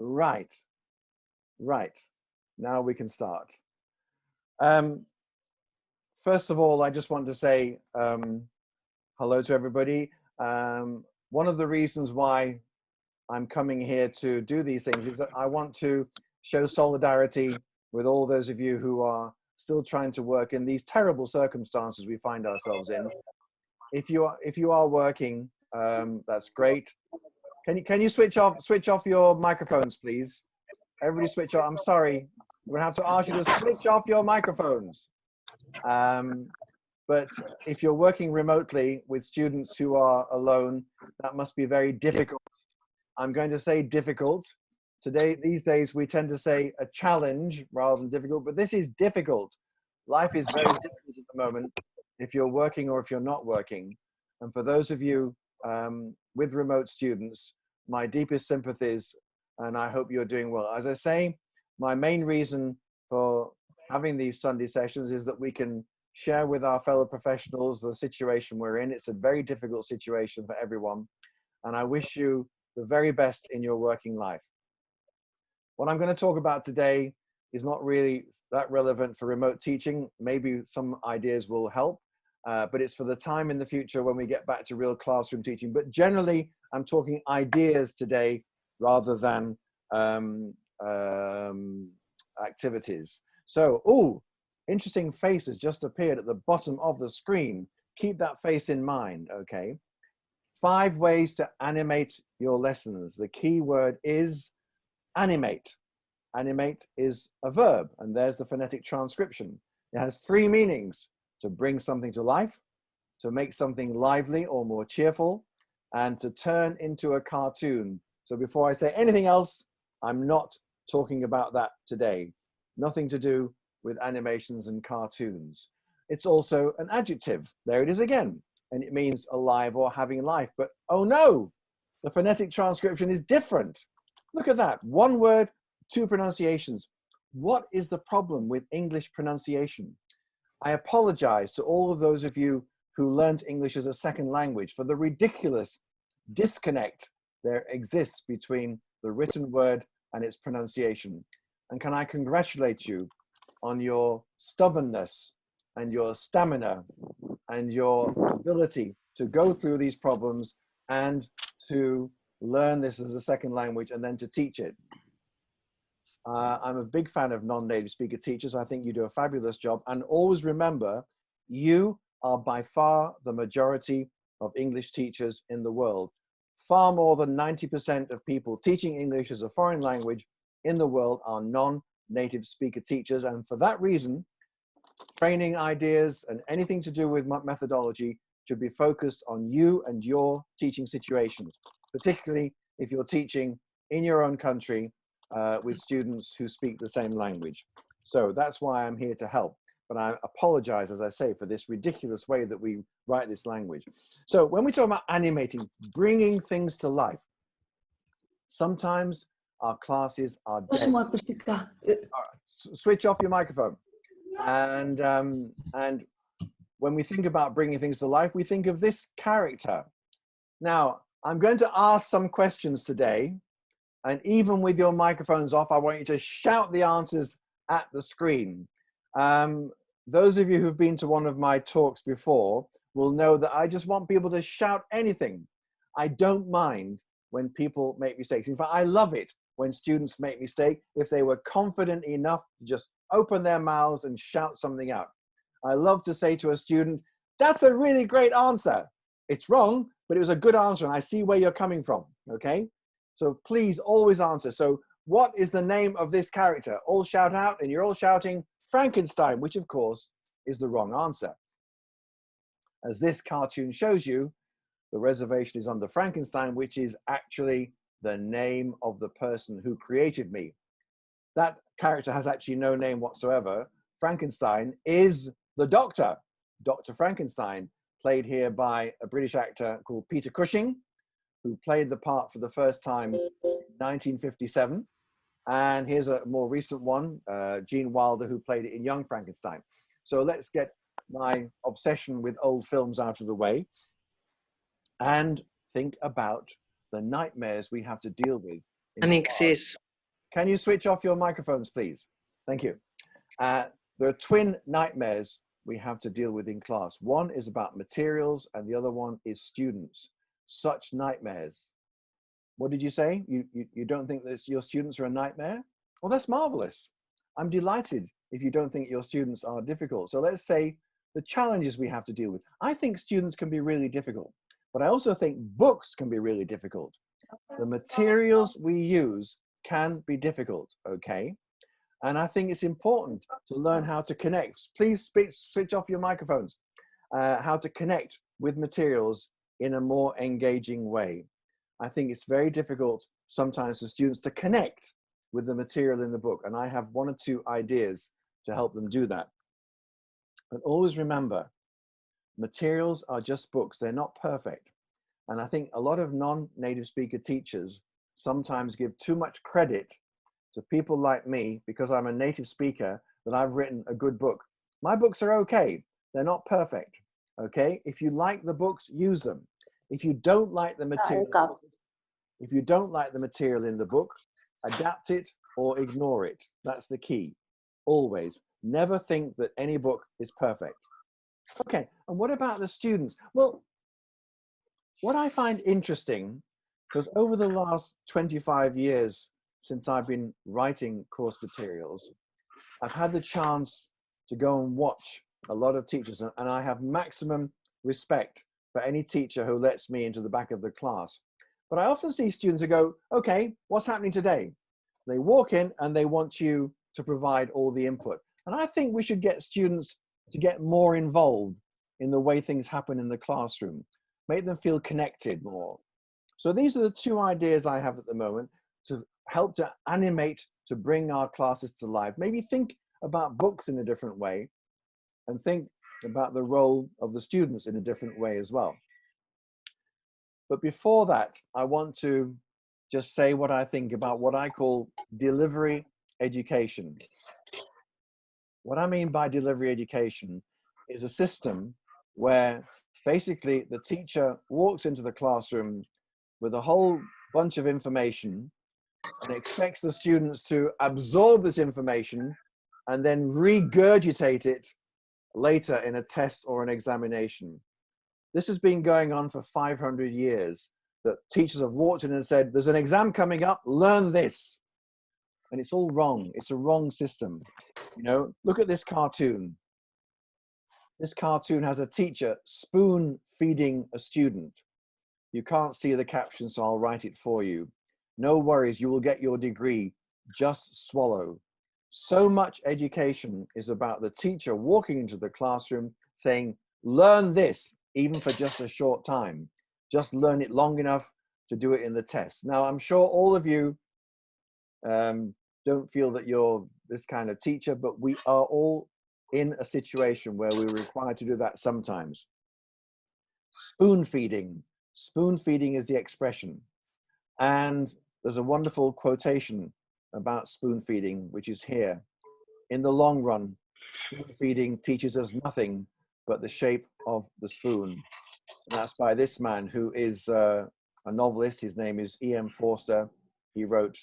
Right, right. Now we can start. Um, First of all, I just want to say hello to everybody. One of the reasons why I'm coming here to do these things is that I want to show solidarity with all those of you who are still trying to work in these terrible circumstances we find ourselves in. If you are working, that's great. Can you switch off your microphones, please? Everybody switch off. I'm sorry. We're gonna have to ask you to switch off your microphones. But if you're working remotely with students who are alone, that must be very difficult. I'm going to say difficult. These days, we tend to say a challenge rather than difficult, but this is difficult. Life is very difficult at the moment if you're working or if you're not working. And for those of you with remote students, my deepest sympathies, and I hope you're doing well. As I say, my main reason for having these Sunday sessions is that we can share with our fellow professionals the situation we're in. It's a very difficult situation for everyone. And I wish you the very best in your working life. What I'm going to talk about today is not really that relevant for remote teaching. Maybe some ideas will help, but it's for the time in the future when we get back to real classroom teaching. But generally, I'm talking ideas today rather than activities. So, interesting face has just appeared at the bottom of the screen. Keep that face in mind, okay? 5 ways to animate your lessons. The key word is animate. Animate is a verb, and there's the phonetic transcription. It has 3 meanings: to bring something to life, to make something lively or more cheerful, and to turn into a cartoon. So before I say anything else, I'm not talking about that today. Nothing to do with animations and cartoons. It's also an adjective. There it is again. And it means alive or having life. But oh no, the phonetic transcription is different. Look at that. 1 word, 2 pronunciations. What is the problem with English pronunciation? I apologize to all of those of you who learned English as a second language for the ridiculous disconnect there exists between the written word and its pronunciation. And can I congratulate you on your stubbornness and your stamina and your ability to go through these problems and to learn this as a second language and then to teach it. I'm a big fan of non-native speaker teachers. I think you do a fabulous job. And always remember, you are by far the majority of English teachers in the world. Far more than 90% of people teaching English as a foreign language in the world are non-native speaker teachers. And for that reason, training ideas and anything to do with methodology should be focused on you and your teaching situations, particularly if you're teaching in your own country with students who speak the same language. So that's why I'm here to help. But I apologize, as I say, for this ridiculous way that we write this language. So when we talk about animating, bringing things to life, sometimes our classes are dead. Switch off your microphone. And when we think about bringing things to life, we think of this character. Now, I'm going to ask some questions today. And even with your microphones off, I want you to shout the answers at the screen. Those of you who've been to one of my talks before will know that I just want people to shout anything. I don't mind when people make mistakes. In fact, I love it when students make mistakes if they were confident enough to just open their mouths and shout something out. I love to say to a student, that's a really great answer. It's wrong, but it was a good answer, and I see where you're coming from, okay? So please always answer. So what is the name of this character? All shout out, and you're all shouting Frankenstein, which of course is the wrong answer. As this cartoon shows you, the reservation is under Frankenstein, which is actually the name of the person who created me. That character has actually no name whatsoever. Frankenstein is the doctor, Dr. Frankenstein, played here by a British actor called Peter Cushing, who played the part for the first time in 1957. And here's a more recent one, Gene Wilder, who played it in Young Frankenstein. So let's get my obsession with old films out of the way and think about the nightmares we have to deal with. Annexes. Can you switch off your microphones, please? Thank you. There are twin nightmares we have to deal with in class. One is about materials and the other one is students. Such nightmares. What did you say? You don't think that your students are a nightmare? Well, that's marvelous. I'm delighted if you don't think your students are difficult. So let's say the challenges we have to deal with. I think students can be really difficult, but I also think books can be really difficult. The materials we use can be difficult, okay? And I think it's important to learn how to connect. Please switch off your microphones. How to connect with materials in a more engaging way. I think it's very difficult sometimes for students to connect with the material in the book. And I have one or two ideas to help them do that. But always remember, materials are just books. They're not perfect. And I think a lot of non-native speaker teachers sometimes give too much credit to people like me because I'm a native speaker that I've written a good book. My books are okay. They're not perfect. Okay. If you like the books, use them. If you don't like the material, in the book, adapt it or ignore it. That's the key. Always. Never think that any book is perfect. Okay. And what about the students? Well, what I find interesting, because over the last 25 years since I've been writing course materials, I've had the chance to go and watch a lot of teachers, and I have maximum respect for any teacher who lets me into the back of the class. But I often see students who go, okay, what's happening today? They walk in and they want you to provide all the input. And I think we should get students to get more involved in the way things happen in the classroom, make them feel connected more. So these are the two ideas I have at the moment to help to animate, to bring our classes to life. Maybe think about books in a different way and think about the role of the students in a different way as well. But before that, I want to just say what I think about what I call delivery education. What I mean by delivery education is a system where basically the teacher walks into the classroom with a whole bunch of information and expects the students to absorb this information and then regurgitate it later in a test or an examination. This has been going on for 500 years, that teachers have walked in and said, there's an exam coming up, learn this. And it's all wrong. It's a wrong system. You know, look at this cartoon. This cartoon has a teacher spoon feeding a student. You can't see the caption, so I'll write it for you. No worries, you will get your degree. Just swallow. So much education is about the teacher walking into the classroom saying, learn this, even for just a short time. Just learn it long enough to do it in the test. Now, I'm sure all of you don't feel that you're this kind of teacher, but we are all in a situation where we're required to do that sometimes. Spoon feeding. Spoon feeding is the expression. And there's a wonderful quotation about spoon feeding, which is here. In the long run, spoon feeding teaches us nothing but the shape of the spoon. And that's by this man who is a novelist. His name is E.M. Forster. He wrote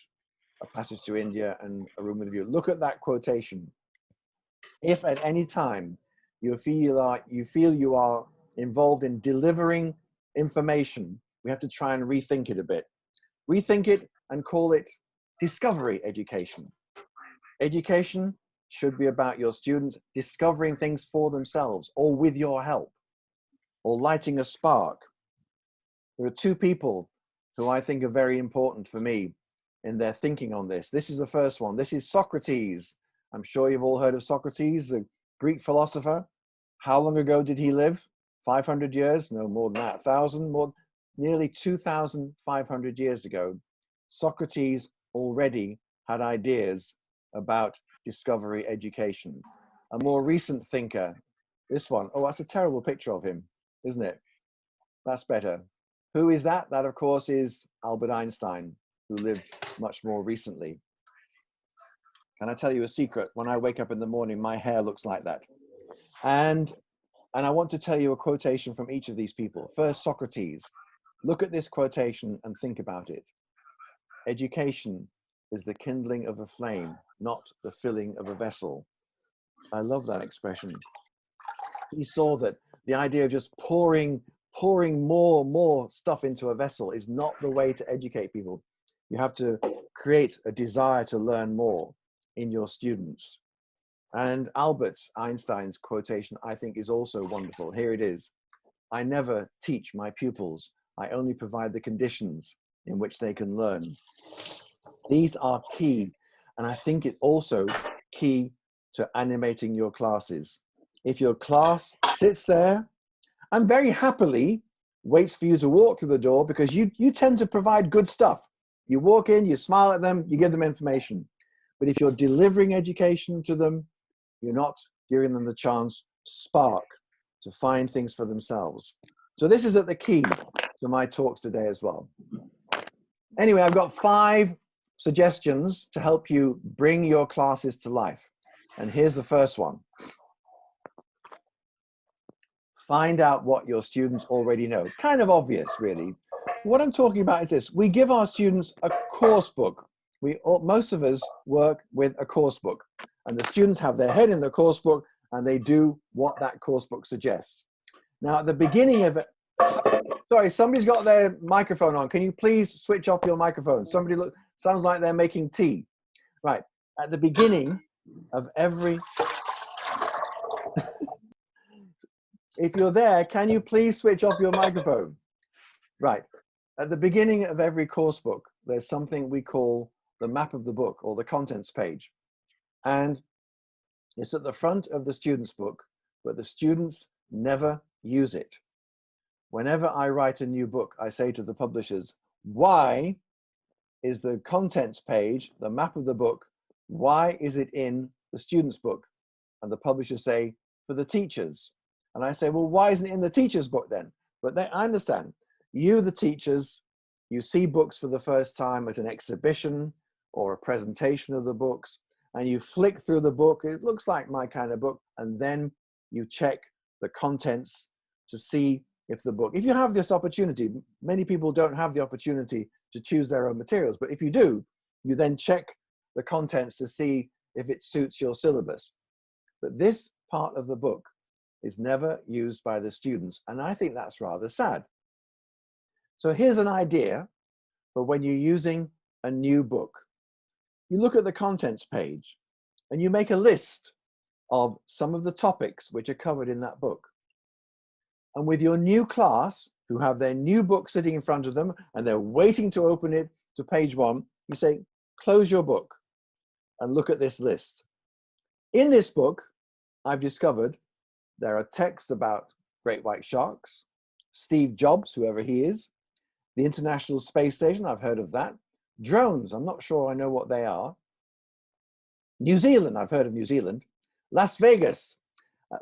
A Passage to India and A Room with a View. Look at that quotation. If at any time you feel you are involved in delivering information, we have to try and rethink it a bit. Rethink it and call it discovery education. Education should be about your students discovering things for themselves or with your help, or lighting a spark. There are two people who I think are very important for me in their thinking on this. This is the first one. This is Socrates. I'm sure you've all heard of Socrates, the Greek philosopher. How long ago did he live? 500 years? No, more than that. 1,000? More, nearly 2,500 years ago. Socrates already had ideas about discovery education. A more recent thinker, this one. Oh, that's a terrible picture of him, isn't it? That's better. Who is that? That, of course, is Albert Einstein, who lived much more recently. Can I tell you a secret? When I wake up in the morning, my hair looks like that. And I want to tell you a quotation from each of these people. First, Socrates. Look at this quotation and think about it. Education is the kindling of a flame, not the filling of a vessel. I love that expression. He saw that the idea of just pouring more stuff into a vessel is not the way to educate people. You have to create a desire to learn more in your students. And Albert Einstein's quotation, I think, is also wonderful. Here it is. I never teach my pupils. I only provide the conditions in which they can learn. These are key. And I think it's also key to animating your classes. If your class sits there and very happily waits for you to walk through the door, because you tend to provide good stuff. You walk in, you smile at them, you give them information. But if you're delivering education to them, you're not giving them the chance to spark, to find things for themselves. So this is at the key to my talks today as well. Anyway, I've got 5 suggestions to help you bring your classes to life. And here's the first one. Find out what your students already know. Kind of obvious, really. What I'm talking about is this. We give our students a course book. Most of us work with a course book. And the students have their head in the course book and they do what that course book suggests. Now, at the beginning of it, sorry, somebody's got their microphone on. Can you please switch off your microphone? Somebody sounds like they're making tea. Right, at the beginning of every, if you're there, can you please switch off your microphone? Right, at the beginning of every course book, there's something we call the map of the book or the contents page. And it's at the front of the student's book, but the students never use it. Whenever I write a new book, I say to the publishers, why is the contents page, the map of the book, why is it in the student's book? And the publishers say, for the teachers. And I say, well, why isn't it in the teacher's book then? But I understand. You, the teachers, you see books for the first time at an exhibition or a presentation of the books, and you flick through the book. It looks like my kind of book. And then you check the contents to see if the book, if you have this opportunity, many people don't have the opportunity to choose their own materials, but if you do, you then check the contents to see if it suits your syllabus. But this part of the book is never used by the students, and I think that's rather sad. So here's an idea for when you're using a new book. You look at the contents page and you make a list of some of the topics which are covered in that book. And with your new class, who have their new book sitting in front of them and they're waiting to open it to page 1, you say, close your book and look at this list. In this book, I've discovered there are texts about great white sharks, Steve Jobs, whoever he is, the International Space Station, I've heard of that, drones, I'm not sure I know what they are, New Zealand, I've heard of New Zealand, Las Vegas,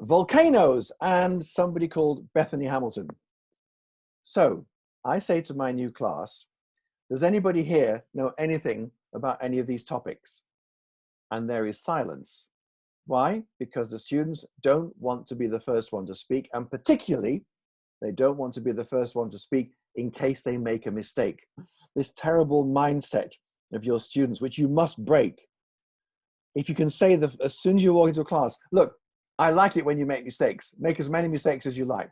volcanoes, and somebody called Bethany Hamilton. So I say to my new class, does anybody here know anything about any of these topics? And there is silence. Why? Because the students don't want to be the first one to speak, and particularly, they don't want to be the first one to speak in case they make a mistake. This terrible mindset of your students, which you must break. If you can say that as soon as you walk into a class, look, I like it when you make mistakes. Make as many mistakes as you like.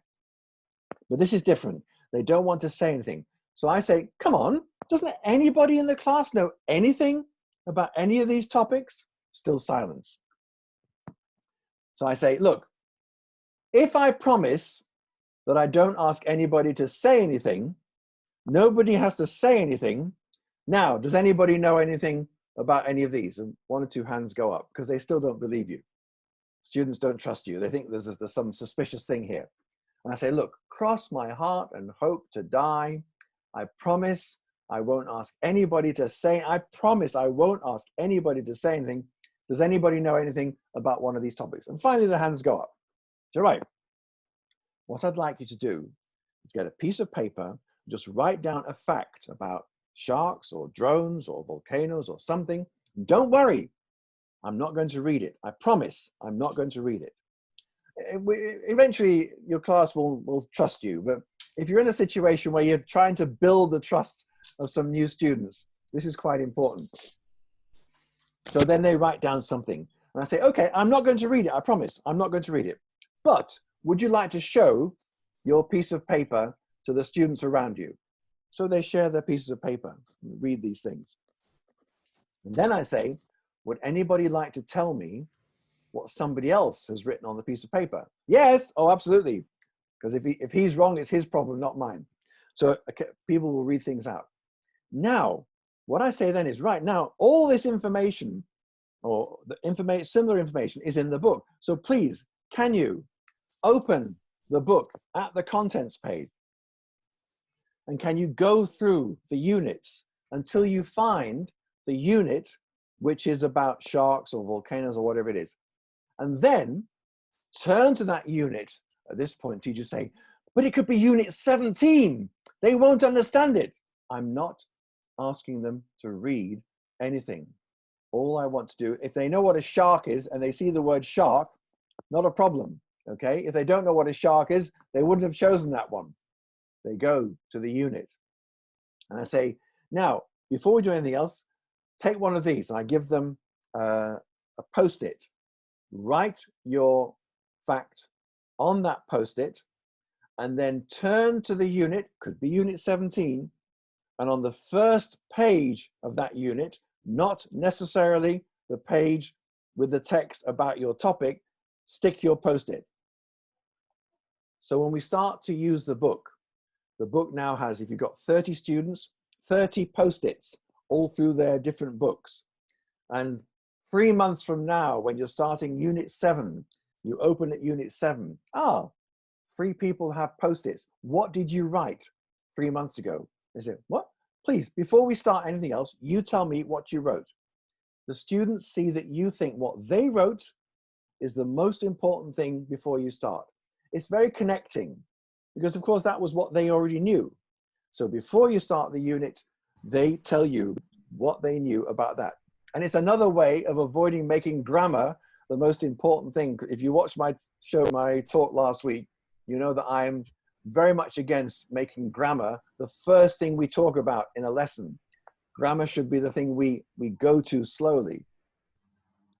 But this is different. They don't want to say anything. So I say, come on, doesn't anybody in the class know anything about any of these topics? Still silence. So I say, look, if I promise that I don't ask anybody to say anything, nobody has to say anything. Now, does anybody know anything about any of these? And 1 or 2 hands go up because they still don't believe you. Students don't trust you. They think there's some suspicious thing here. And I say, look, cross my heart and hope to die. I promise I won't ask anybody to say, I promise I won't ask anybody to say anything. Does anybody know anything about one of these topics? And finally, the hands go up. So, right, what I'd like you to do is get a piece of paper, just write down a fact about sharks or drones or volcanoes or something. Don't worry, I'm not going to read it. I promise I'm not going to read it. Eventually, your class will trust you. But if you're in a situation where you're trying to build the trust of some new students, this is quite important. So then they write down something. And I say, okay, I'm not going to read it. I promise. I'm not going to read it. But would you like to show your piece of paper to the students around you? So they share their pieces of paper, read these things. And then I say, would anybody like to tell me what somebody else has written on the piece of paper? Yes. Oh, absolutely. Because if he's wrong, it's his problem, not mine. So okay, people will read things out. Now, what I say then is, right now, all this information or the information, similar information is in the book. So please, can you open the book at the contents page? And can you go through the units until you find the unit which is about sharks or volcanoes or whatever it is? And then turn to that unit. At this point, teachers say, but it could be unit 17. They won't understand it. I'm not asking them to read anything. All I want to do, if they know what a shark is and they see the word shark, not a problem, okay? If they don't know what a shark is, they wouldn't have chosen that one. They go to the unit. And I say, now, before we do anything else, take one of these. And I give them a Post-it. Write your fact on that Post-it, and then turn to the unit, could be unit 17, and on the first page of that unit, not necessarily the page with the text about your topic, stick your Post-it. So when we start to use the book now has, if you've got 30 students, 30 Post-its all through their different books. And 3 months from now, when you're starting unit 7, you open at unit 7. 3 people have Post-its. What did you write 3 months ago? They say, what? Please, before we start anything else, you tell me what you wrote. The students see that you think what they wrote is the most important thing before you start. It's very connecting because, of course, that was what they already knew. So before you start the unit, they tell you what they knew about that. And it's another way of avoiding making grammar the most important thing. If you watched my talk last week, you know that I'm very much against making grammar the first thing we talk about in a lesson. Grammar should be the thing we go to slowly.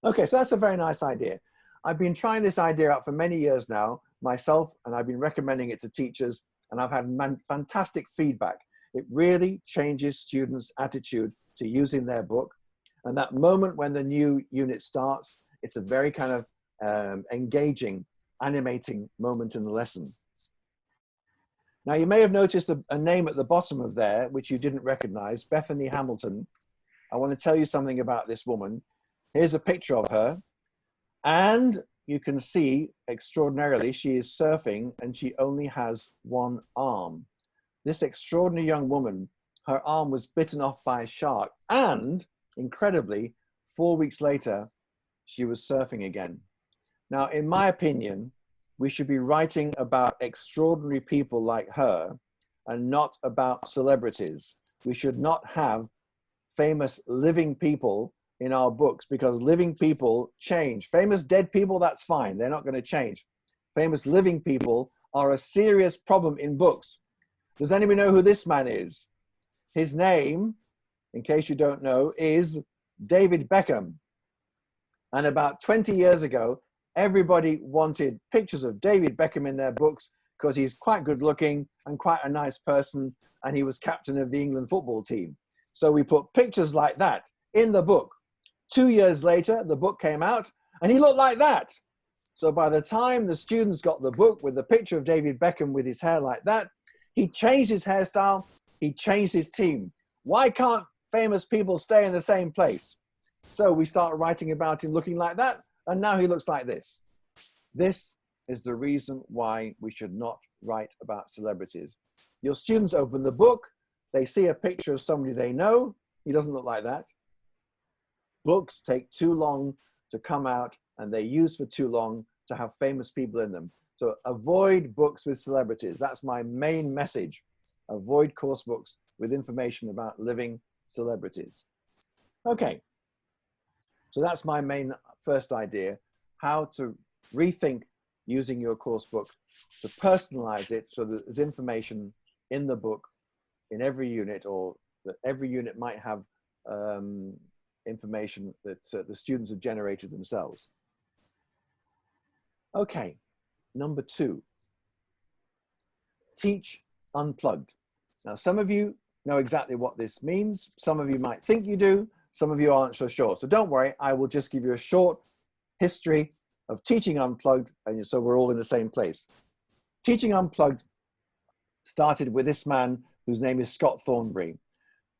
Okay, so that's a very nice idea. I've been trying this idea out for many years now myself, and I've been recommending it to teachers, and I've had fantastic feedback. It really changes students' attitude to using their book. And that moment when the new unit starts, it's a very kind of engaging, animating moment in the lesson. Now, you may have noticed a name at the bottom of there, which you didn't recognize, Bethany Hamilton. I want to tell you something about this woman. Here's a picture of her. And you can see, extraordinarily, she is surfing and she only has one arm. This extraordinary young woman, her arm was bitten off by a shark, and incredibly, 4 weeks later, she was surfing again. Now, in my opinion, we should be writing about extraordinary people like her and not about celebrities. We should not have famous living people in our books because living people change. Famous dead people, that's fine. They're not going to change. Famous living people are a serious problem in books. Does anybody know who this man is? His name, in case you don't know, is David Beckham. And about 20 years ago, everybody wanted pictures of David Beckham in their books because he's quite good looking and quite a nice person, and he was captain of the England football team. So we put pictures like that in the book. 2 years later, the book came out and he looked like that. So by the time the students got the book with the picture of David Beckham with his hair like that, he changed his hairstyle, he changed his team. Why can't famous people stay in the same place? So we started writing about him looking like that, and now he looks like this. This is the reason why we should not write about celebrities. Your students open the book, they see a picture of somebody they know, he doesn't look like that. Books take too long to come out, and they use for too long to have famous people in them. So avoid books with celebrities. That's my main message. Avoid course books with information about living celebrities. Okay, so that's my main first idea, how to rethink using your course book to personalize it so that there's information in the book in every unit, or that every unit might have information that the students have generated themselves. Okay, number 2, teach unplugged. Now, some of you know exactly what this means. Some of you might think you do. Some of you aren't so sure. So don't worry, I will just give you a short history of teaching unplugged, and so we're all in the same place. Teaching unplugged started with this man whose name is Scott Thornbury.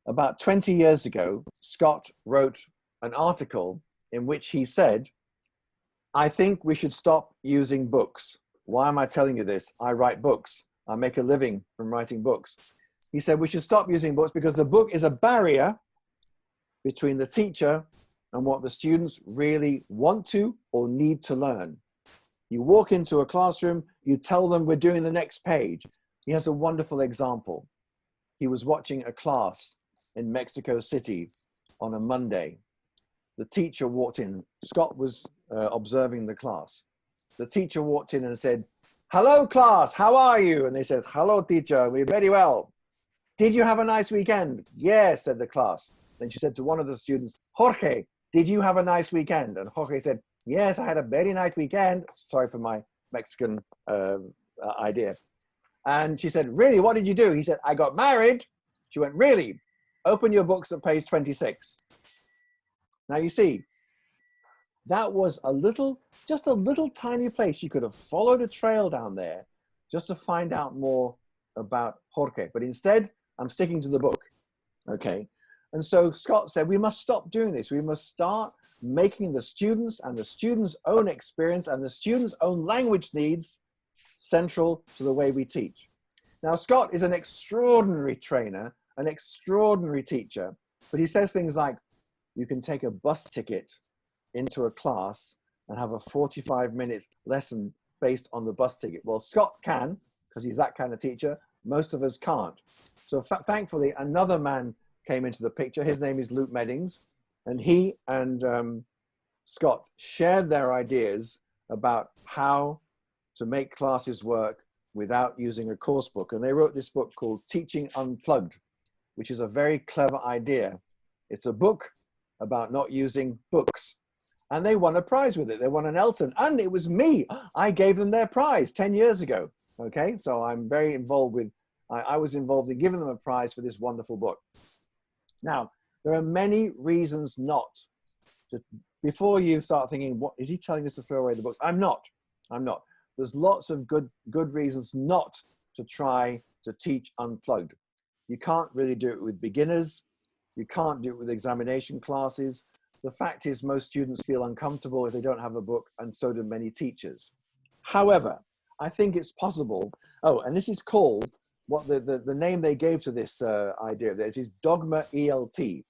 About 20 years ago, Scott wrote an article in which he said, I think we should stop using books. Why am I telling you this? I write books. I make a living from writing books. He said we should stop using books because the book is a barrier between the teacher and what the students really want to or need to learn. You walk into a classroom, you tell them we're doing the next page. He has a wonderful example. He was watching a class in Mexico City on a Monday. The teacher walked in. Scott was observing the class. The teacher walked in and said, hello class, how are you? And they said, hello teacher, we're very well. Did you have a nice weekend? Yes, said the class. Then she said to one of the students, Jorge, did you have a nice weekend? And Jorge said, yes, I had a very nice weekend. Sorry for my Mexican idea. And she said, really, what did you do? He said, I got married. She went, really? Open your books at page 26. Now you see, that was just a little tiny place. You could have followed a trail down there just to find out more about Jorge. But instead, I'm sticking to the book, okay? And so Scott said, we must stop doing this. We must start making the students and the students' own experience and the students' own language needs central to the way we teach. Now, Scott is an extraordinary trainer, an extraordinary teacher, but he says things like, you can take a bus ticket into a class and have a 45-minute lesson based on the bus ticket. Well, Scott can, because he's that kind of teacher. Most of us can't. So thankfully, another man came into the picture. His name is Luke Meddings, and he and Scott shared their ideas about how to make classes work without using a course book. And they wrote this book called Teaching Unplugged, which is a very clever idea. It's a book about not using books. And they won a prize with it. They won an Elton, and it was me. I gave them their prize 10 years ago. Okay, so I'm very involved with, I was involved in giving them a prize for this wonderful book. Now, there are many reasons not to, before you start thinking, what is he telling us to throw away the books? I'm not. There's lots of good reasons not to try to teach unplugged. You can't really do it with beginners. You can't do it with examination classes. The fact is most students feel uncomfortable if they don't have a book, and so do many teachers. However, I think it's possible. Oh, and this is called, what the name they gave to this idea of this is Dogma ELT.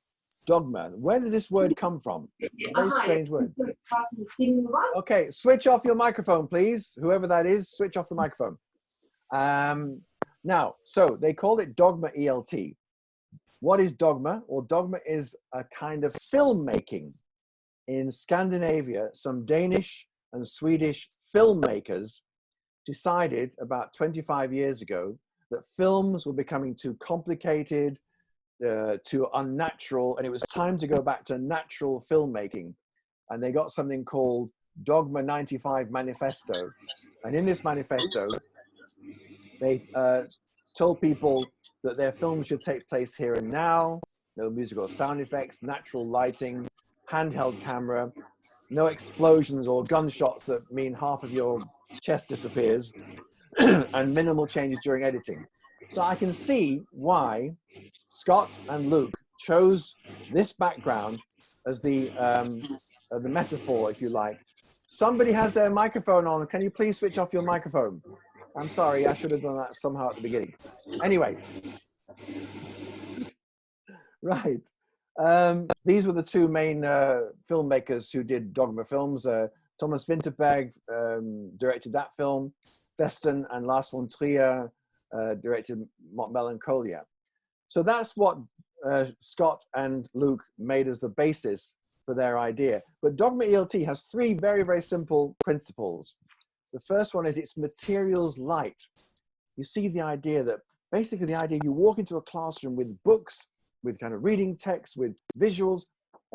Dogma. Where did this word come from? A very strange word. Okay, switch off your microphone, please. Whoever that is, switch off the microphone. Now, so they called it Dogma ELT. What is dogma? Well, dogma is a kind of filmmaking. In Scandinavia, some Danish and Swedish filmmakers decided about 25 years ago that films were becoming too complicated, too unnatural, and it was time to go back to natural filmmaking. And they got something called Dogma 95 Manifesto. And in this manifesto, they told people that their films should take place here and now, no musical sound effects, natural lighting, handheld camera, no explosions or gunshots that mean half of your chest disappears, and minimal changes during editing. So I can see why Scott and Luke chose this background as the metaphor, if you like. Somebody has their microphone on. Can you please switch off your microphone? I'm sorry, I should have done that somehow at the beginning. Anyway, right. These were the two main filmmakers who did Dogma films. Thomas Vinterberg directed that film. Festen and Lars von Trier directed Melancholia. So that's what Scott and Luke made as the basis for their idea. But Dogma ELT has three very, very simple principles. The first one is it's materials light. You see the idea that basically the idea you walk into a classroom with books, with kind of reading text, with visuals,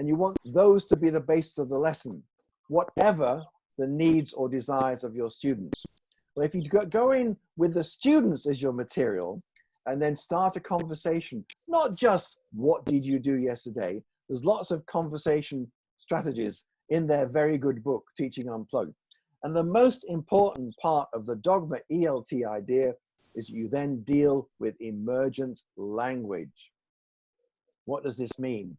And you want those to be the basis of the lesson, whatever the needs or desires of your students. But if you go in with the students as your material and then start a conversation, not just what did you do yesterday, there's lots of conversation strategies in their very good book, Teaching Unplugged. And the most important part of the Dogma ELT idea is you then deal with emergent language. What does this mean?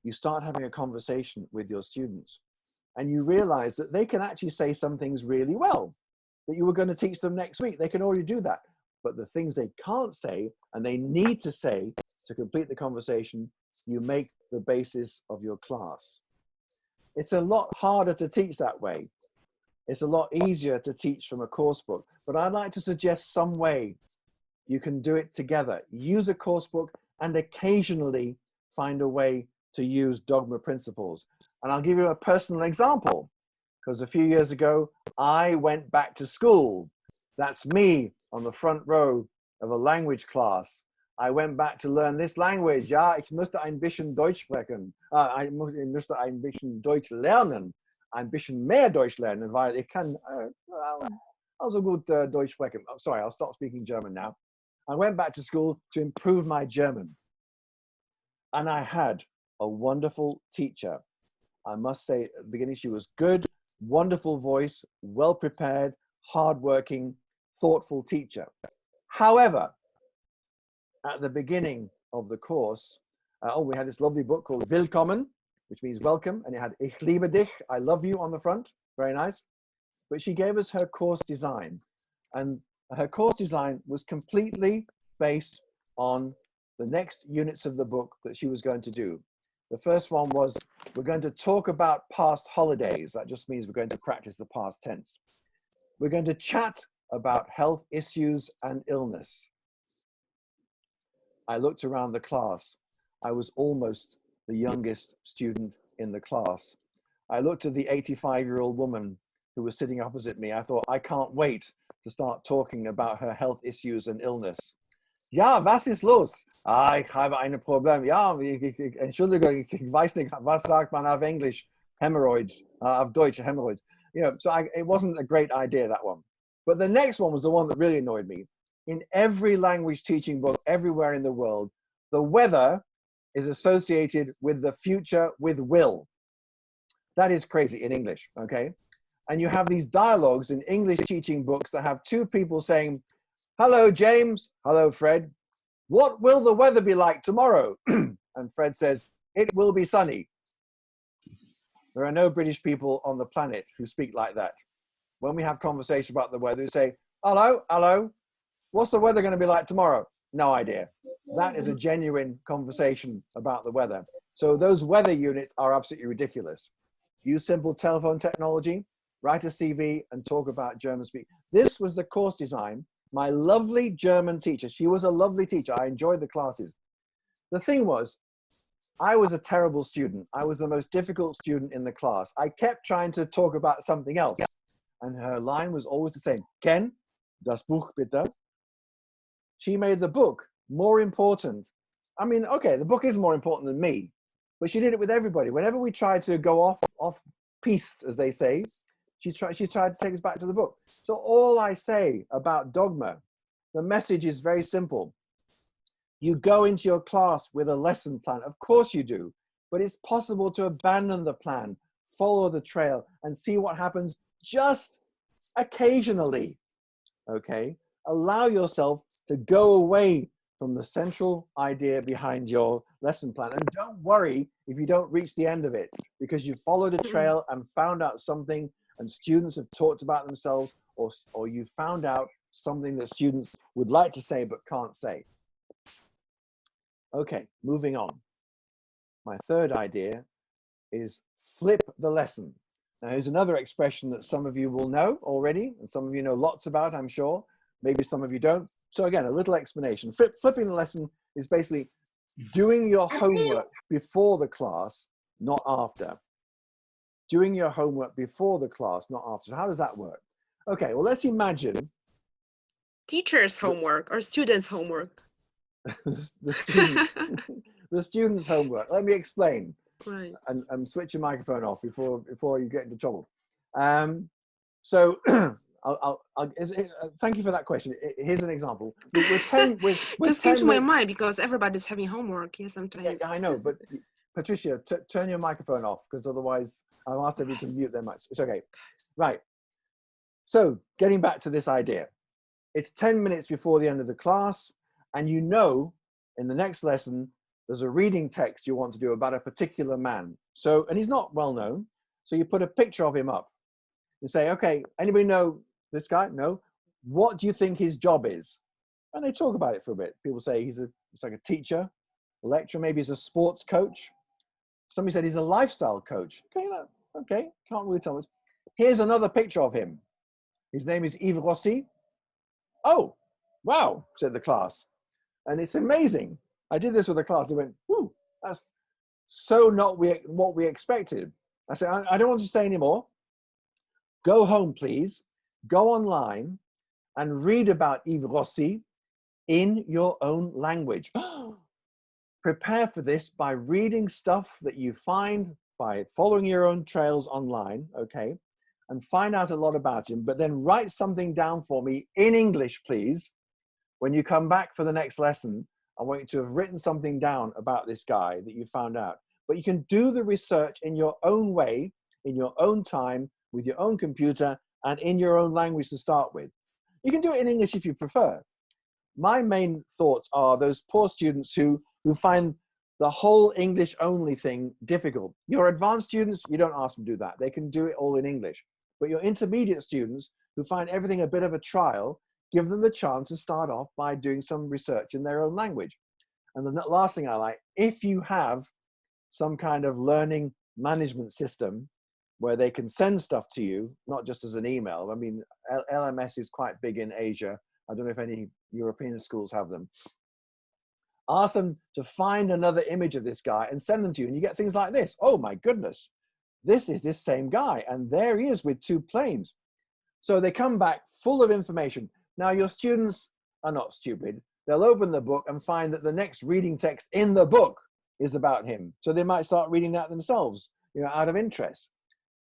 You start having a conversation with your students and you realize that they can actually say some things really well that you were going to teach them next week. They can already do that. But the things they can't say and they need to say to complete the conversation, you make the basis of your class. It's a lot harder to teach that way. It's a lot easier to teach from a course book, but I'd like to suggest some way you can do it together. Use a course book and occasionally find a way to use dogma principles. And I'll give you a personal example, because a few years ago, I went back to school. That's me on the front row of a language class. I went back to learn this language. Ja, ich musste ein bisschen Deutsch sprechen. Ich musste ein bisschen Deutsch lernen. Ein bisschen mehr Deutsch lernen, weil ich kann also gut Deutsch sprechen. I'm sorry, I'll stop speaking German now. I went back to school to improve my German. And I had a wonderful teacher. I must say at the beginning, she was good, wonderful voice, well prepared, hardworking, thoughtful teacher. However, at the beginning of the course, we had this lovely book called Willkommen, which means welcome, and it had Ich liebe dich, I love you on the front. Very nice. But she gave us her course design, and her course design was completely based on the next units of the book that she was going to do. The first one was, we're going to talk about past holidays. That just means we're going to practice the past tense. We're going to chat about health issues and illness. I looked around the class. I was almost the youngest student in the class. I looked at the 85-year-old woman who was sitting opposite me. I thought, I can't wait to start talking about her health issues and illness. Ja, was ist los? Ich habe ein Problem. Ja, Entschuldigung, ich weiß nicht, was sagt man auf Englisch? Hemorrhoids, auf Deutsch, hemorrhoids. You know, so it wasn't a great idea, that one. But the next one was the one that really annoyed me. In every language teaching book, everywhere in the world, the weather is associated with the future with will. That is crazy in English, okay? And you have these dialogues in English teaching books that have two people saying, hello, James. Hello, Fred. What will the weather be like tomorrow? And Fred says, it will be sunny. There are no British people on the planet who speak like that. When we have conversation about the weather, we say, hello, hello. What's the weather going to be like tomorrow? No idea. That is a genuine conversation about the weather. So those weather units are absolutely ridiculous. Use simple telephone technology, write a CV, and talk about German speak. This was the course design. My lovely German teacher, she was a lovely teacher. I enjoyed the classes. The thing was, I was a terrible student. I was the most difficult student in the class. I kept trying to talk about something else. And her line was always the same. Ken, das Buch bitte. She made the book more important. I mean, okay, the book is more important than me, but she did it with everybody. Whenever we tried to go off piste, as they say, she tried to take us back to the book. So all I say about dogma, the message is very simple. You go into your class with a lesson plan. Of course you do, but it's possible to abandon the plan, follow the trail, and see what happens just occasionally, okay? Allow yourself to go away from the central idea behind your lesson plan. And don't worry if you don't reach the end of it, because you followed a trail and found out something, and students have talked about themselves, or you found out something that students would like to say but can't say. Okay, moving on. My third idea is flip the lesson. Now, here's another expression that some of you will know already, and some of you know lots about, I'm sure. Maybe some of you don't. So again, a little explanation. Flipping the lesson is basically doing your homework before the class, not after. Doing your homework before the class, not after. How does that work? Okay, well, let's imagine. Teacher's homework or student's homework? the student's homework. Let me explain. Right. and switch your microphone off before you get into trouble. So thank you for that question. Here's an example. We're 10. We're Just came 10 to my minutes. mind because everybody's having homework. Yeah, Yeah, sometimes. I know, but Patricia, turn your microphone off because otherwise I'll ask everybody to mute their mics. It's okay. Right. So getting back to this idea, it's 10 minutes before the end of the class, and you know in the next lesson there's a reading text you want to do about a particular man. So, and he's not well known, so you put a picture of him up. You say, okay, anybody know this guy? No. What do you think his job is? And they talk about it for a bit. People say he's like a teacher, a lecturer, maybe he's a sports coach. Somebody said he's a lifestyle coach. Okay, can't really tell much. Here's another picture of him. His name is Yves Rossi. Oh, wow, said the class. And it's amazing. I did this with the class. They went, whoo, that's so not what we expected. I said, I don't want to say anymore. Go home, please. Go online and read about Yves Rossi in your own language. Prepare for this by reading stuff that you find by following your own trails online, okay? And find out a lot about him, but then write something down for me in English, please. When you come back for the next lesson, I want you to have written something down about this guy that you found out. But you can do the research in your own way, in your own time, with your own computer, and in your own language to start with. You can do it in English if you prefer. My main thoughts are those poor students who find the whole English only thing difficult. Your advanced students, you don't ask them to do that. They can do it all in English. But your intermediate students who find everything a bit of a trial, give them the chance to start off by doing some research in their own language. And the last thing I like, if you have some kind of learning management system where they can send stuff to you, not just as an email. I mean, LMS is quite big in Asia. I don't know if any European schools have them. Ask them to find another image of this guy and send them to you. And you get things like this. Oh my goodness, this is this same guy. And there he is with two planes. So they come back full of information. Now your students are not stupid. They'll open the book and find that the next reading text in the book is about him. So they might start reading that themselves, out of interest.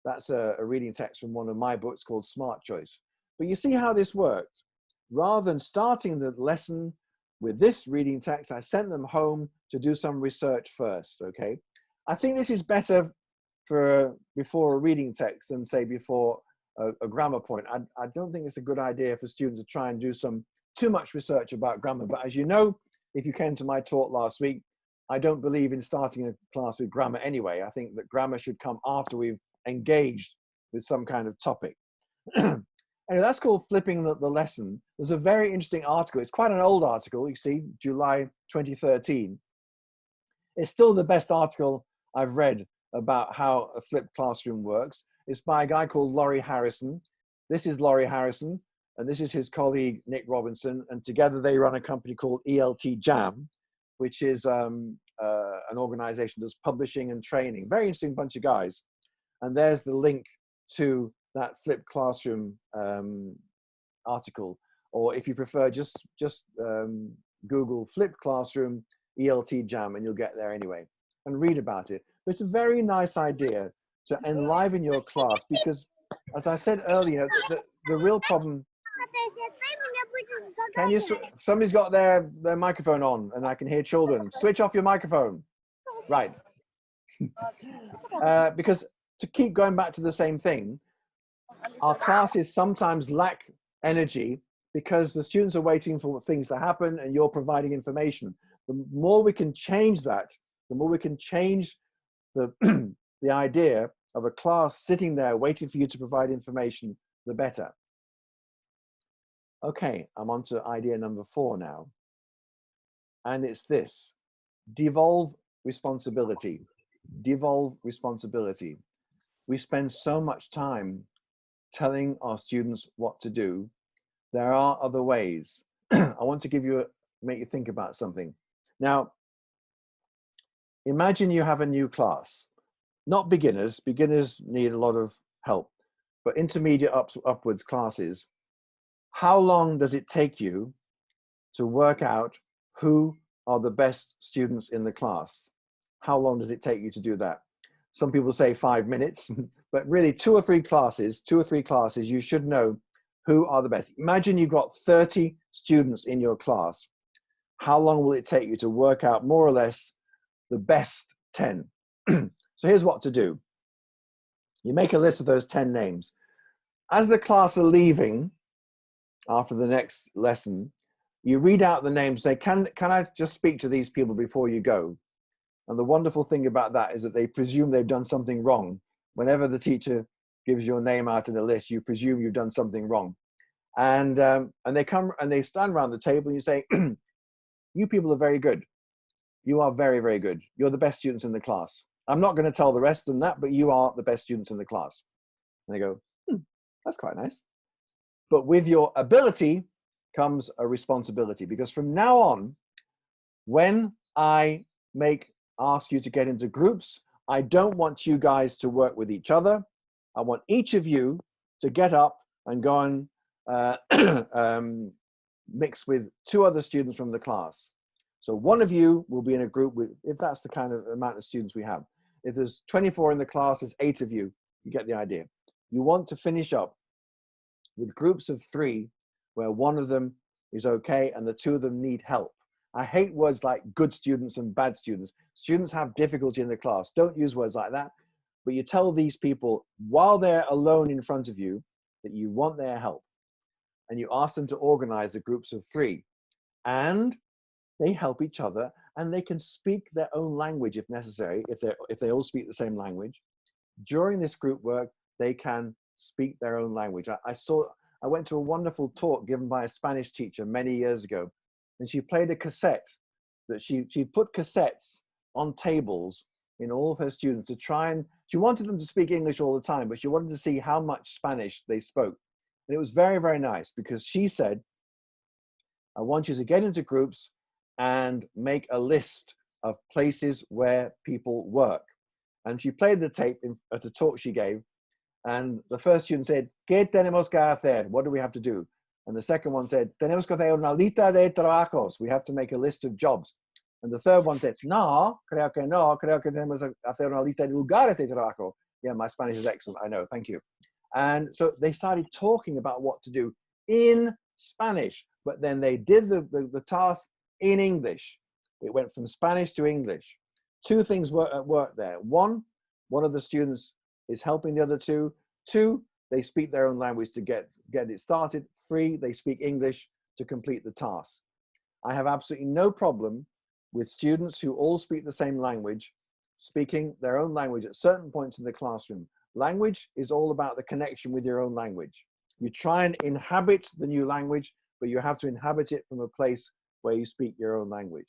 That's a reading text from one of my books called Smart Choice. But you see how this worked. Rather than starting the lesson with this reading text, I sent them home to do some research first, okay? I think this is better for before a reading text than say before a grammar point. I don't think it's a good idea for students to try and do too much research about grammar. But as you know, if you came to my talk last week, I don't believe in starting a class with grammar anyway. I think that grammar should come after we've engaged with some kind of topic. Anyway, that's called Flipping the Lesson. There's a very interesting article. It's quite an old article, you see, July 2013. It's still the best article I've read about how a flipped classroom works. It's by a guy called Laurie Harrison. This is Laurie Harrison, and this is his colleague, Nick Robinson, and together they run a company called ELT Jam, which is an organization that's publishing and training. Very interesting bunch of guys. And there's the link to that flipped classroom article. Or if you prefer, just Google flipped classroom ELT Jam and you'll get there anyway. And read about it. But it's a very nice idea to enliven your class because, as I said earlier, the real problem. Can you? Somebody's got their microphone on, and I can hear children. Switch off your microphone. Right. Because to keep going back to the same thing, our classes sometimes lack energy because the students are waiting for things to happen, and you're providing information. The more we can change that, the more we can change the the idea of a class sitting there waiting for you to provide information, the better. Okay, I'm on to idea number 4 now. And it's this: devolve responsibility. Devolve responsibility. We spend so much time telling our students what to do. There are other ways. I want to make you think about something. Now, imagine you have a new class. Not beginners. Beginners need a lot of help, but intermediate upwards classes. How long does it take you to work out who are the best students in the class? how long does it take you to do that? Some people say 5 minutes, but really 2 or 3 classes, you should know who are the best. Imagine you've got 30 students in your class. How long will it take you to work out more or less the best 10? So here's what to do. You make a list of those 10 names. As the class are leaving after the next lesson, you read out the names, say, can I just speak to these people before you go? And the wonderful thing about that is that they presume they've done something wrong. Whenever the teacher gives your name out in the list, you presume you've done something wrong. And they come and they stand around the table and you say, you people are very good. You are very, very good. You're the best students in the class. I'm not going to tell the rest of them that, but you are the best students in the class. And they go, that's quite nice. But with your ability comes a responsibility, because from now on, when I ask you to get into groups, I don't want you guys to work with each other. I want each of you to get up and go and mix with 2 other students from the class. So one of you will be in a group with, if that's the kind of amount of students we have. If there's 24 in the class, there's 8 of you. You get the idea. You want to finish up with groups of 3 where one of them is okay and the 2 of them need help. I hate words like good students and bad students. Students have difficulty in the class. Don't use words like that. But you tell these people while they're alone in front of you that you want their help. And you ask them to organize the groups of 3. And they help each other and they can speak their own language if necessary, if they all speak the same language. During this group work, they can speak their own language. I went to a wonderful talk given by a Spanish teacher many years ago, and she played a cassette that she put cassettes on tables in all of her students to try and, she wanted them to speak English all the time, but she wanted to see how much Spanish they spoke. And it was very, very nice because she said, I want you to get into groups and make a list of places where people work. And she played the tape at a talk she gave. And the first student said, ¿Qué tenemos que hacer? What do we have to do? And the second one said, tenemos que hacer una lista de trabajos. We have to make a list of jobs. And the third one said, no, creo que tenemos que hacer una lista de lugares de trabajo. Yeah, my Spanish is excellent, I know, thank you. And so they started talking about what to do in Spanish, but then they did the task in English. It went from Spanish to English. 2 things work there. One of the students is helping the other 2. 2, they speak their own language to get it started. 3, they speak English to complete the task. I have absolutely no problem with students who all speak the same language, speaking their own language at certain points in the classroom. Language is all about the connection with your own language. You try and inhabit the new language, but you have to inhabit it from a place where you speak your own language.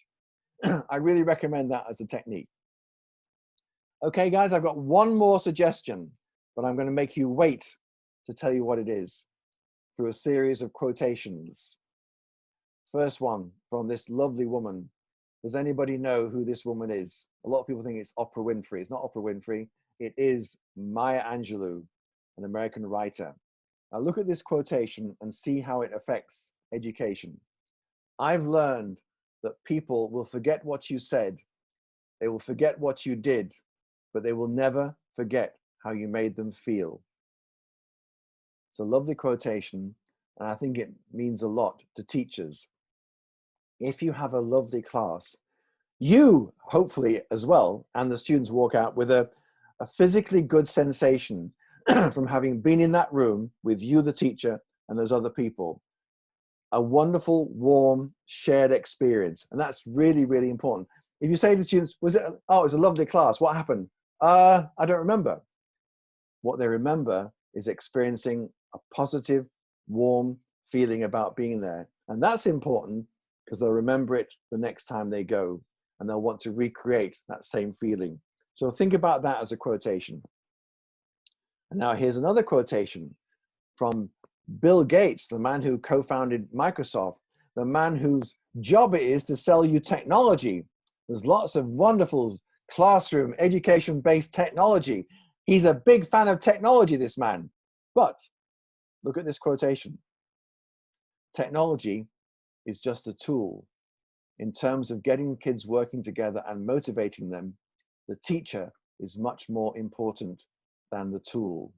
I really recommend that as a technique. Okay, guys, I've got one more suggestion, but I'm going to make you wait to tell you what it is through a series of quotations. First one from this lovely woman. Does anybody know who this woman is? A lot of people think it's Oprah Winfrey. It's not Oprah Winfrey. It is Maya Angelou, an American writer. Now look at this quotation and see how it affects education. I've learned that people will forget what you said. They will forget what you did, but they will never forget how you made them feel. It's a lovely quotation, and I think it means a lot to teachers. If you have a lovely class, you hopefully as well, and the students walk out with a physically good sensation from having been in that room with you, the teacher, and those other people. A wonderful, warm, shared experience. And that's really, really important. If you say to the students, it was a lovely class, what happened? I don't remember. What they remember is experiencing a positive, warm feeling about being there. And that's important because they'll remember it the next time they go and they'll want to recreate that same feeling. So think about that as a quotation. And now here's another quotation from Bill Gates, the man who co-founded Microsoft, the man whose job it is to sell you technology. There's lots of wonderful classroom education-based technology. He's a big fan of technology, this man. But look at this quotation. Technology is just a tool in terms of getting kids working together and motivating them. The teacher is much more important than the tool.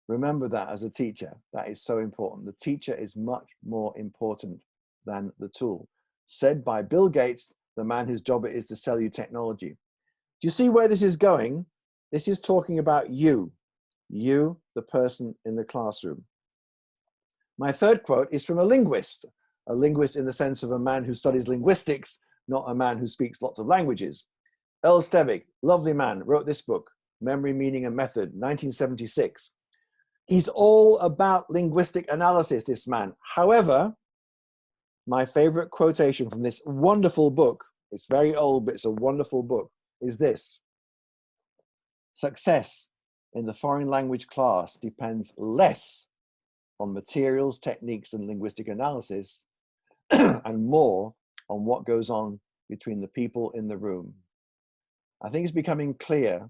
Remember that as a teacher, that is so important. The teacher is much more important than the tool. Said by Bill Gates, the man whose job it is to sell you technology. Do you see where this is going? This is talking about you, the person in the classroom. My third quote is from a linguist in the sense of a man who studies linguistics, not a man who speaks lots of languages. Earl Stevick, lovely man, wrote this book, Memory, Meaning and Method, 1976. He's all about linguistic analysis, this man. However, my favorite quotation from this wonderful book, it's very old, but it's a wonderful book, is this: success in the foreign language class depends less on materials, techniques, and linguistic analysis, and more on what goes on between the people in the room. I think it's becoming clear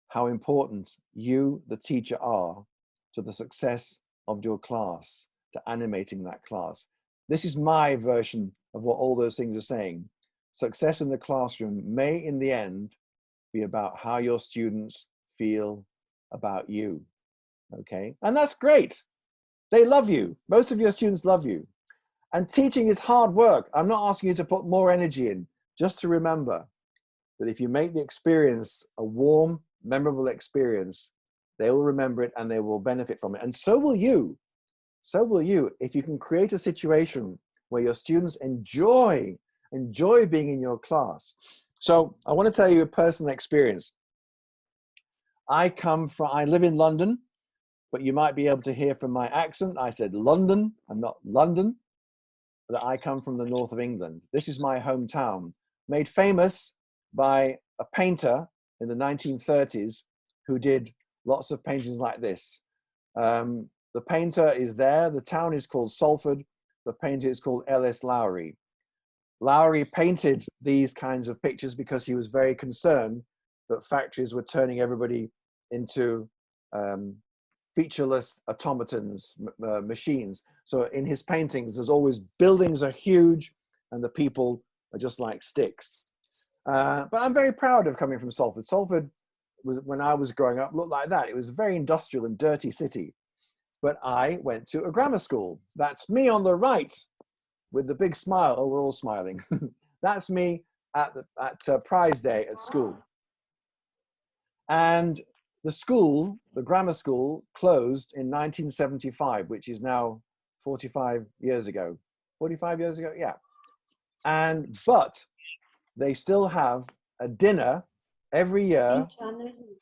how important you, the teacher, are to the success of your class, to animating that class. This is my version of what all those things are saying. Success in the classroom may, in the end, be about how your students feel about you, okay? And that's great. They love you. Most of your students love you. And teaching is hard work. I'm not asking you to put more energy in, just to remember that if you make the experience a warm, memorable experience, they will remember it and they will benefit from it. And so will you. So will you if you can create a situation where your students enjoy being in your class. So I want to tell you a personal experience. I live in London, but you might be able to hear from my accent. I said London and not London, but I come from the north of England. This is my hometown, made famous by a painter in the 1930s who did lots of paintings like this. The painter is there. The town is called Salford. The painter is called L.S. Lowry. Lowry painted these kinds of pictures because he was very concerned that factories were turning everybody into featureless automatons, machines. So in his paintings, there's always buildings are huge and the people are just like sticks. But I'm very proud of coming from Salford. Salford was, when I was growing up, looked like that. It was a very industrial and dirty city. But I went to a grammar school. That's me on the right with the big smile. Oh, we're all smiling. That's me at prize day at school. And the school, the grammar school, closed in 1975, which is now 45 years ago. 45 years ago, yeah. But they still have a dinner every year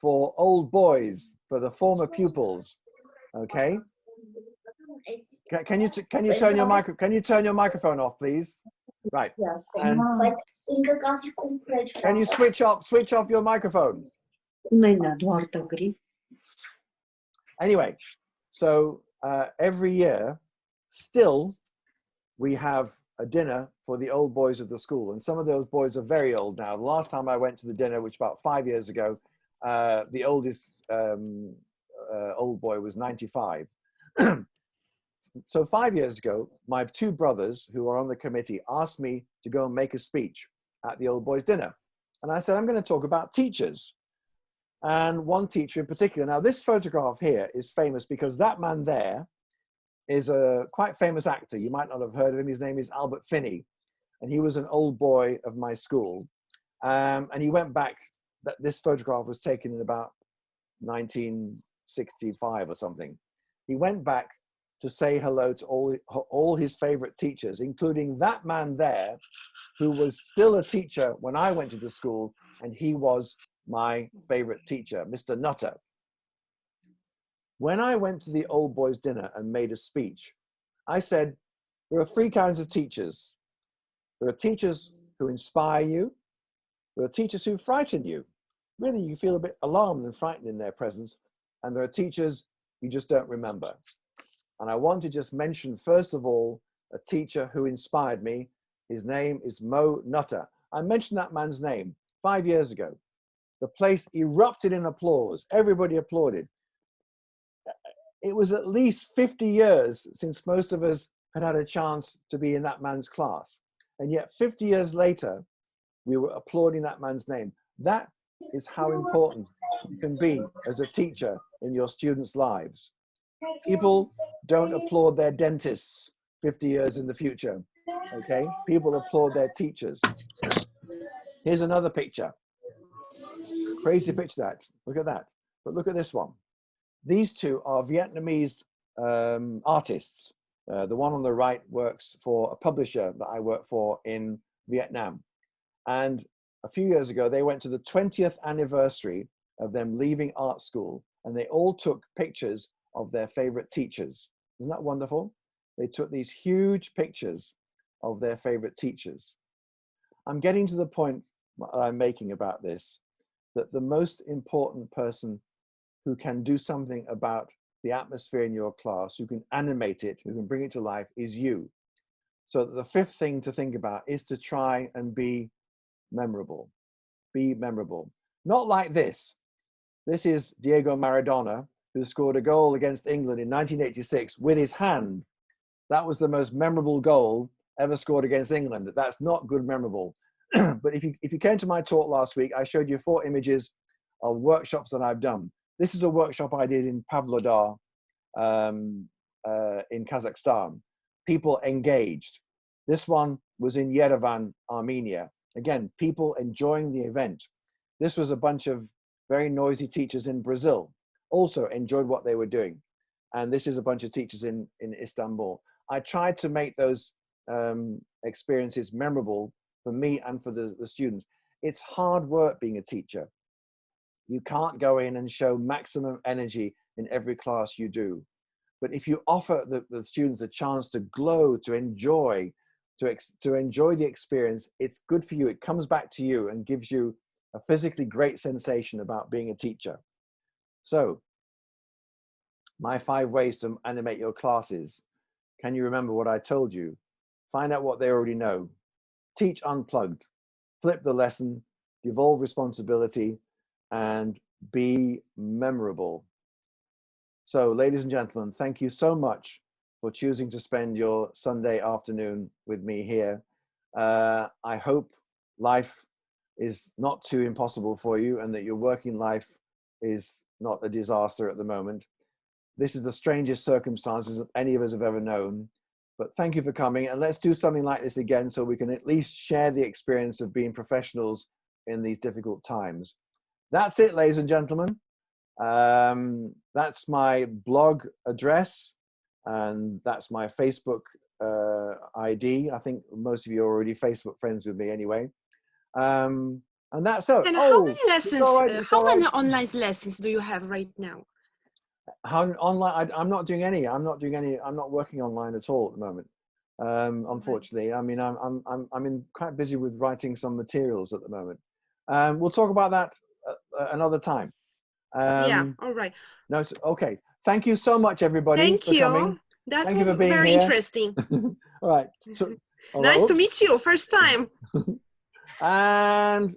for old boys, for the former pupils. Okay. Can you turn your microphone off, please? Right. And can you switch off your microphone? Anyway, so every year, still, we have a dinner for the old boys of the school, and some of those boys are very old now. The last time I went to the dinner, which was about 5 years ago, the oldest old boy was 95. So 5 years ago, my two brothers who are on the committee asked me to go and make a speech at the old boys dinner. And I said, I'm going to talk about teachers. And one teacher in particular. Now, this photograph here is famous because that man there is a quite famous actor. You might not have heard of him. His name is Albert Finney. And he was an old boy of my school. And he went back, this photograph was taken in about 1965 or something. He went back to say hello to all his favorite teachers, including that man there, who was still a teacher when I went to the school, and he was my favorite teacher, Mr. Nutter. When I went to the old boys dinner and made a speech, I said, there are three kinds of teachers. There are teachers who inspire you. There are teachers who frighten you. Really, you feel a bit alarmed and frightened in their presence. And there are teachers you just don't remember. And I want to just mention, first of all, a teacher who inspired me. His name is Mo Nutter. I mentioned that man's name 5 years ago. The place erupted in applause. Everybody applauded. It was at least 50 years since most of us had had a chance to be in that man's class. And yet 50 years later, we were applauding that man's name. That is how important you can be as a teacher in your students' lives. People don't applaud their dentists 50 years in the future, okay? People applaud their teachers. Here's another picture. Crazy picture that. Look at that. But look at this one. These two are Vietnamese artists. The one on the right works for a publisher that I work for in Vietnam. And a few years ago, they went to the 20th anniversary of them leaving art school, and they all took pictures of their favorite teachers. Isn't that wonderful? They took these huge pictures of their favorite teachers. I'm getting to the point I'm making about this, that the most important person who can do something about the atmosphere in your class, who can animate it, who can bring it to life, is you. So the fifth thing to think about is to try and be memorable. Be memorable. Not like this. This is Diego Maradona, who scored a goal against England in 1986 with his hand. That was the most memorable goal ever scored against England. That's not good memorable. But if you came to my talk last week, I showed you 4 images of workshops that I've done. This is a workshop I did in Pavlodar in Kazakhstan. People engaged. This one was in Yerevan, Armenia. Again, people enjoying the event. This was a bunch of very noisy teachers in Brazil, also enjoyed what they were doing. And this is a bunch of teachers in Istanbul. I tried to make those experiences memorable for me and for the students. It's hard work being a teacher. You can't go in and show maximum energy in every class you do. But if you offer the students a chance to glow, to enjoy the experience, it's good for you. It comes back to you and gives you a physically great sensation about being a teacher. So, my 5 ways to animate your classes. Can you remember what I told you? Find out what they already know. Teach unplugged. Flip the lesson. Devolve responsibility. And be memorable. So, ladies and gentlemen, thank you so much for choosing to spend your Sunday afternoon with me here. I hope life is not too impossible for you and that your working life is not a disaster at the moment. This is the strangest circumstances that any of us have ever known. But thank you for coming, and let's do something like this again so we can at least share the experience of being professionals in these difficult times. That's it, ladies and gentlemen. That's my blog address, and that's my Facebook ID. I think most of you are already Facebook friends with me anyway. And that's it. And Oh, how many lessons, how right. many online lessons do you have right now? How online? I'm not doing any. I'm not working online at all at the moment. Unfortunately, I mean, I'm quite busy with writing some materials at the moment. We'll talk about that another time. Yeah, all right. No, okay. Thank you so much, everybody, for coming. That Thank you was for being very here. interesting. All right. So, Nice to meet you, first time. And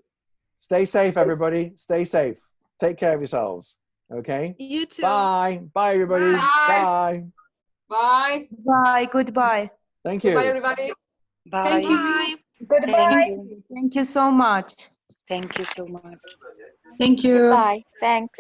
stay safe, everybody. Stay safe. Take care of yourselves. Okay. You too. Bye. Bye, everybody. Bye. Bye. Bye. Bye. Goodbye. Thank you. Goodbye, everybody. Bye. Thank you. Bye. Goodbye. Thank you so much. Thank you so much. Thank you. Goodbye. Thanks.